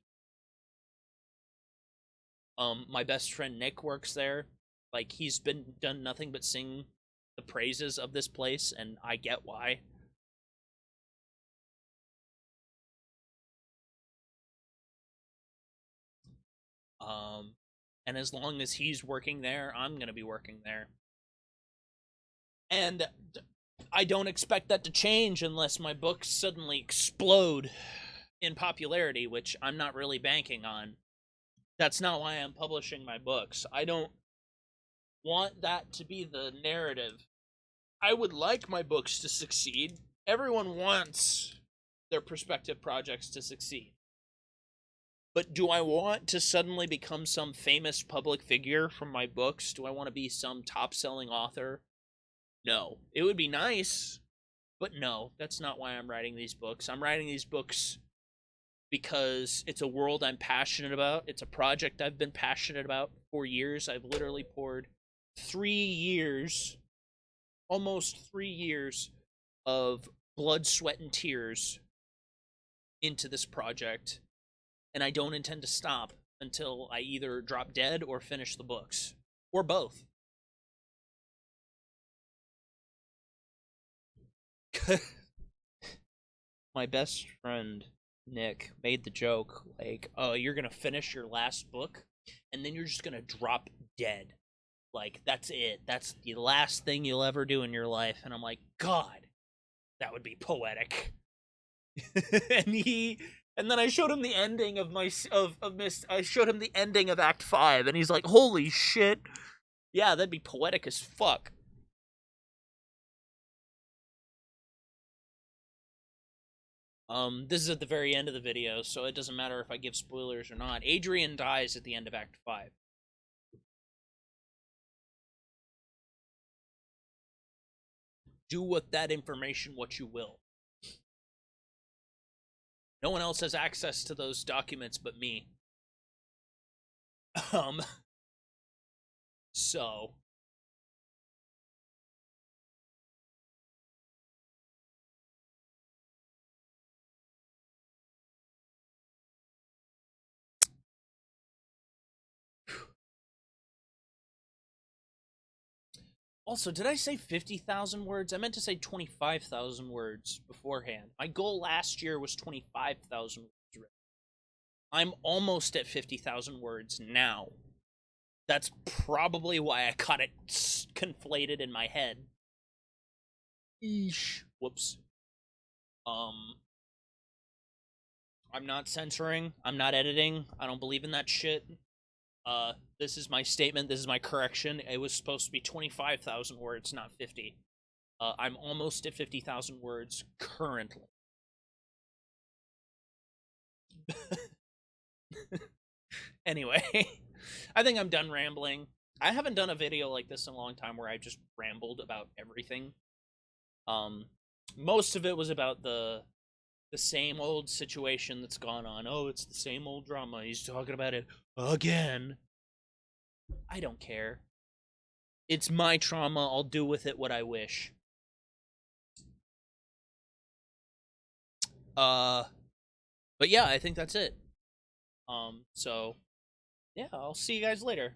My best friend Nick works there. Like, he's done nothing but sing the praises of this place, and I get why. And as long as he's working there, I'm gonna be working there. And I don't expect that to change unless my books suddenly explode in popularity, which I'm not really banking on. That's not why I'm publishing my books. I don't want that to be the narrative. I would like my books to succeed. Everyone wants their prospective projects to succeed. But do I want to suddenly become some famous public figure from my books? Do I want to be some top-selling author? No. It would be nice. But no, that's not why I'm writing these books. I'm writing these books because it's a world I'm passionate about. It's a project I've been passionate about for years. I've literally poured 3 years, almost 3 years of blood, sweat, and tears into this project, and I don't intend to stop until I either drop dead or finish the books, or both. My best friend Nick made the joke like, "Oh, you're gonna finish your last book, and then you're just gonna drop dead. Like that's it. That's the last thing you'll ever do in your life." And I'm like, God, that would be poetic. and and then I showed him the ending of my of Miss. I showed him the ending of Act 5, and he's like, "Holy shit, yeah, that'd be poetic as fuck." This is at the very end of the video, so it doesn't matter if I give spoilers or not. Adrian dies at the end of Act 5. Do with that information what you will. No one else has access to those documents but me. Um, so also, did I say 50,000 words? I meant to say 25,000 words beforehand. My goal last year was 25,000 words. I'm almost at 50,000 words now. That's probably why I got it conflated in my head. Eesh. Whoops. Um, I'm not censoring. I'm not editing. I don't believe in that shit. This is my statement. This is my correction. It was supposed to be 25,000 words, not 50. I'm almost at 50,000 words currently. Anyway, I think I'm done rambling. I haven't done a video like this in a long time where I just rambled about everything. Most of it was about the same old situation that's gone on. Oh, it's the same old drama. He's talking about it again. I don't care. It's my trauma. I'll do with it what I wish. But yeah, I think that's it. So yeah, I'll see you guys later.